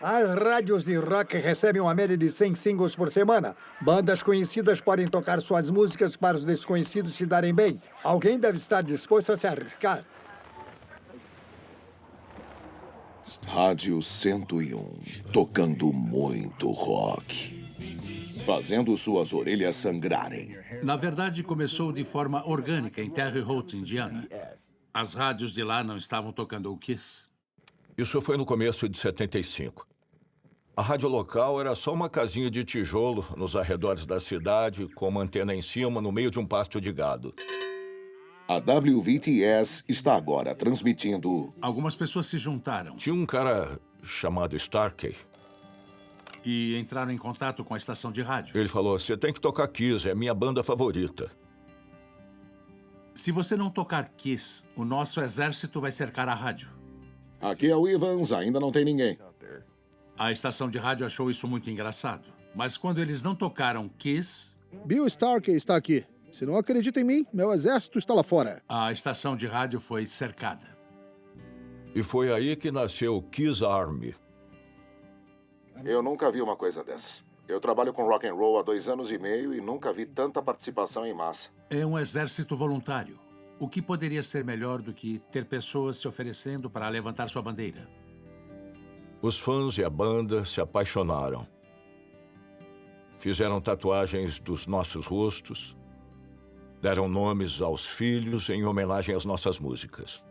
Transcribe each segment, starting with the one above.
As rádios de rock recebem uma média de 100 singles por semana. Bandas conhecidas podem tocar suas músicas para os desconhecidos se darem bem. Alguém deve estar disposto a se arriscar. Rádio 101, tocando muito rock, fazendo suas orelhas sangrarem. Na verdade, começou de forma orgânica em Terre Haute, Indiana. As rádios de lá não estavam tocando o Kiss. Isso foi no começo de 75. A rádio local era só uma casinha de tijolo nos arredores da cidade, com uma antena em cima, no meio de um pasto de gado. A WVTS está agora transmitindo... Algumas pessoas se juntaram Tinha um cara chamado Starkey. e entraram em contato com a estação de rádio. Ele falou, você tem que tocar Kiss, é a minha banda favorita. Se você não tocar Kiss, o nosso exército vai cercar a rádio. Aqui é o Evans, ainda não tem ninguém. A estação de rádio achou isso muito engraçado. Mas quando eles não tocaram Kiss, Bill Starkey está aqui. Se não acredita em mim, meu exército está lá fora. a estação de rádio foi cercada. E foi aí que nasceu o Kiss Army. Eu nunca vi uma coisa dessas. Eu trabalho com rock and roll há 2 anos e meio e nunca vi tanta participação em massa. É um exército voluntário. O que poderia ser melhor do que ter pessoas se oferecendo para levantar sua bandeira? Os fãs e a banda se apaixonaram. Fizeram tatuagens dos nossos rostos. Deram nomes aos filhos em homenagem às nossas músicas.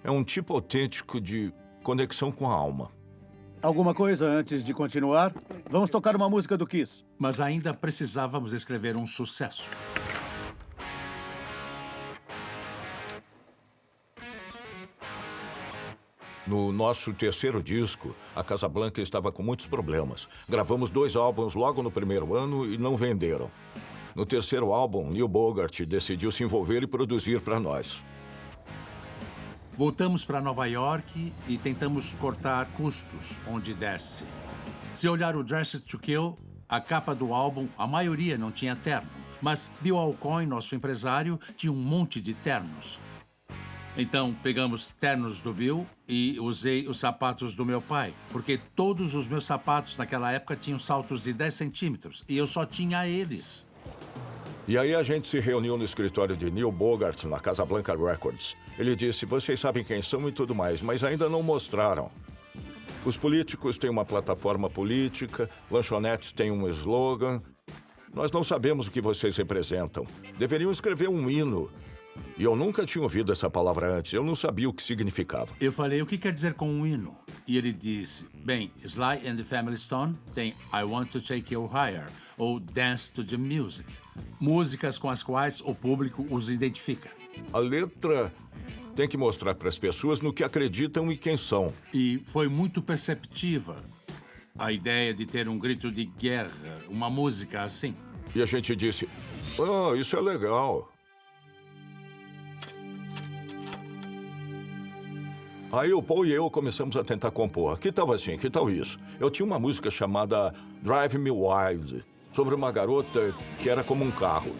É um tipo autêntico de conexão com a alma. Alguma coisa antes de continuar? Vamos tocar uma música do Kiss. Mas ainda precisávamos escrever um sucesso. No nosso terceiro disco, a Casablanca estava com muitos problemas. Gravamos 2 álbuns logo no primeiro ano e não venderam. No terceiro álbum, Neil Bogart decidiu se envolver e produzir para nós. Voltamos para Nova York e tentamos cortar custos onde desce. Se olhar o Dressed to Kill, a capa do álbum, a maioria não tinha terno. Mas Bill Alcoin, nosso empresário, tinha um monte de ternos. Então, pegamos ternos do Bill e usei os sapatos do meu pai, porque todos os meus sapatos naquela época tinham saltos de 10 centímetros e eu só tinha eles. E aí a gente se reuniu no escritório de Neil Bogart, na Casablanca Records. Ele disse, vocês sabem quem são e tudo mais, mas ainda não mostraram. Os políticos têm uma plataforma política, lanchonetes têm um slogan. Nós não sabemos o que vocês representam. Deveriam escrever um hino. E eu nunca tinha ouvido essa palavra antes, eu não sabia o que significava. Eu falei, o que quer dizer com um hino? E ele disse, bem, Sly and the Family Stone tem I Want to Take You Higher, ou Dance to the Music. Músicas com as quais o público os identifica. A letra tem que mostrar para as pessoas no que acreditam e quem são. E foi muito perceptiva a ideia de ter um grito de guerra, uma música assim. E a gente disse, isso é legal. Aí o Paul e eu começamos a tentar compor. Que tal assim? Que tal isso? Eu tinha uma música chamada Drive Me Wild, sobre uma garota que era como um carro.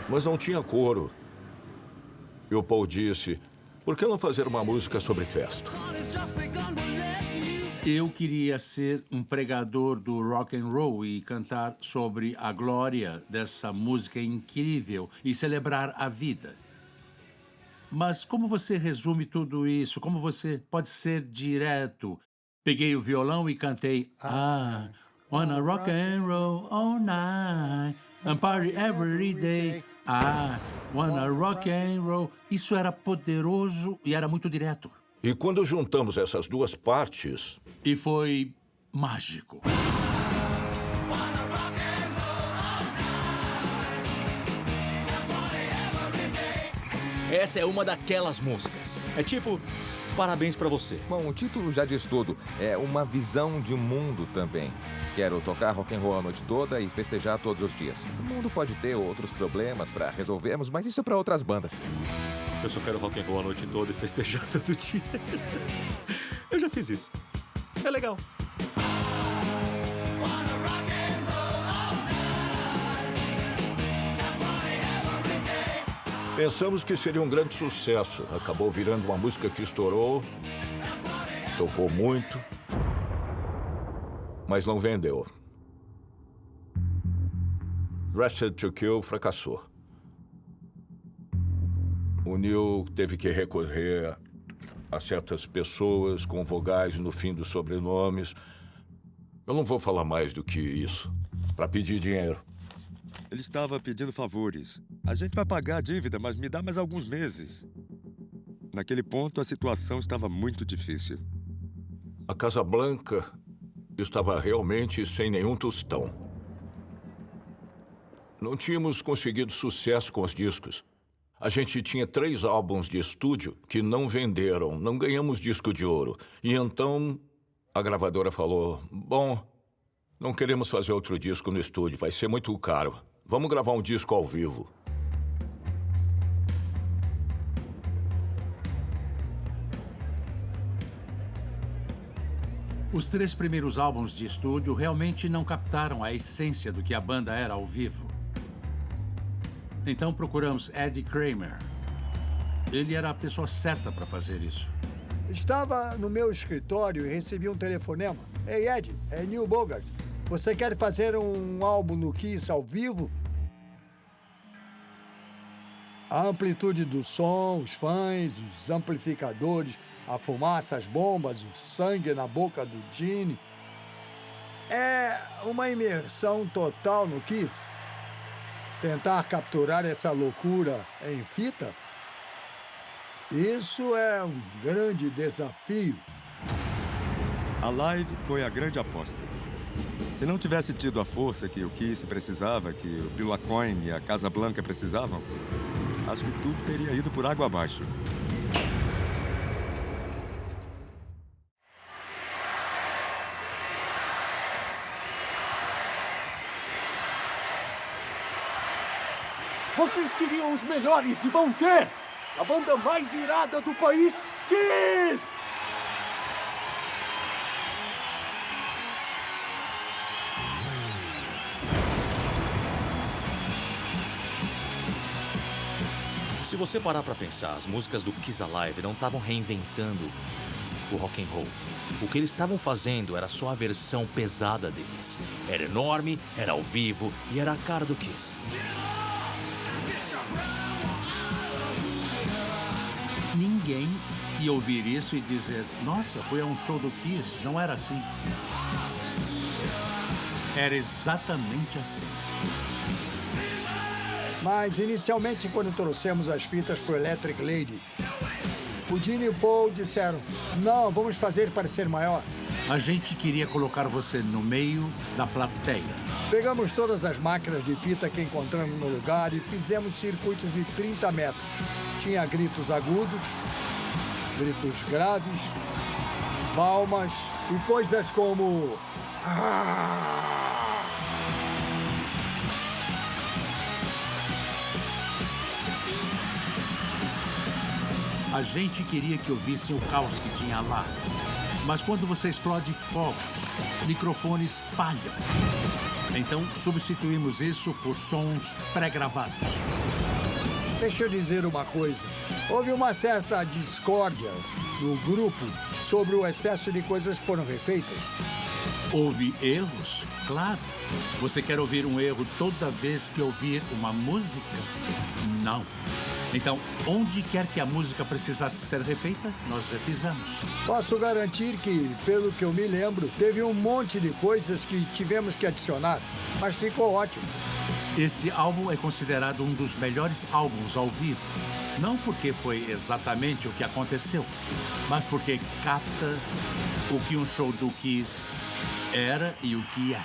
Mas não tinha coro. E o Paul disse, por que não fazer uma música sobre festa? Eu queria ser um pregador do rock and roll e cantar sobre a glória dessa música incrível e celebrar a vida. Mas como você resume tudo isso? Como você pode ser direto? Peguei o violão e cantei wanna rock and roll all night and party every day. Wanna rock and roll. Isso era poderoso e era muito direto. E quando juntamos essas duas partes... E foi mágico. Essa é uma daquelas músicas. É tipo, parabéns pra você. Bom, o título já diz tudo. É uma visão de mundo também. Quero tocar rock and roll a noite toda e festejar todos os dias. O mundo pode ter outros problemas pra resolvermos, mas isso é pra outras bandas. Eu só quero rock and roll a noite toda e festejar todo dia. Eu já fiz isso. É legal. Pensamos que seria um grande sucesso. Acabou virando uma música que estourou, tocou muito. mas não vendeu. Dressed to Kill fracassou. O Neil teve que recorrer a certas pessoas com vogais no fim dos sobrenomes. Eu não vou falar mais do que isso, para pedir dinheiro. Ele estava pedindo favores. A gente vai pagar a dívida, mas me dá mais alguns meses. Naquele ponto, a situação estava muito difícil. A Casa Blanca estava realmente sem nenhum tostão. Não tínhamos conseguido sucesso com os discos. A gente tinha 3 álbuns de estúdio que não venderam, não ganhamos disco de ouro. E então a gravadora falou, bom, não queremos fazer outro disco no estúdio, vai ser muito caro. Vamos gravar um disco ao vivo. Os 3 primeiros álbuns de estúdio realmente não captaram a essência do que a banda era ao vivo. Então procuramos Eddie Kramer. Ele era a pessoa certa para fazer isso. Estava no meu escritório e recebi um telefonema. Ei, Ed, é Neil Bogart. Você quer fazer um álbum no Kiss ao vivo? A amplitude do som, os fãs, os amplificadores, a fumaça, as bombas, o sangue na boca do Gene. É uma imersão total no Kiss. Tentar capturar essa loucura em fita, isso é um grande desafio. A live foi a grande aposta. Se não tivesse tido a força que o Kiss precisava, que o Bill Aucoin e a Casa Blanca precisavam, acho que tudo teria ido por água abaixo. Vocês queriam os melhores e vão ter! A banda mais irada do país, Kiss! Se você parar pra pensar, as músicas do Kiss Alive não estavam reinventando o rock and roll. O que eles estavam fazendo era só a versão pesada deles. Era enorme, era ao vivo e era a cara do Kiss. Ninguém ia ouvir isso e dizer, nossa, foi a um show do Kiss, não era assim. Era exatamente assim. Mas, inicialmente, quando trouxemos as fitas pro Electric Lady, o Gene e o Paul disseram, não, vamos fazer parecer maior. A gente queria colocar você no meio da plateia. Pegamos todas as máquinas de fita que encontramos no lugar e fizemos circuitos de 30 metros. Tinha gritos agudos, gritos graves, palmas e coisas como... A gente queria que ouvissem o caos que tinha lá. Mas quando você explode fogos, microfones falham. Então, substituímos isso por sons pré-gravados. Deixa eu dizer uma coisa. Houve uma certa discórdia no grupo sobre o excesso de coisas que foram refeitas. Houve erros? Claro. Você quer ouvir um erro toda vez que ouvir uma música? Não. Então, onde quer que a música precisasse ser refeita, nós refizemos. Posso garantir que, pelo que eu me lembro, teve um monte de coisas que tivemos que adicionar, mas ficou ótimo. Esse álbum é considerado um dos melhores álbuns ao vivo. Não porque foi exatamente o que aconteceu, mas porque capta o que um show do Kiss era e o que é.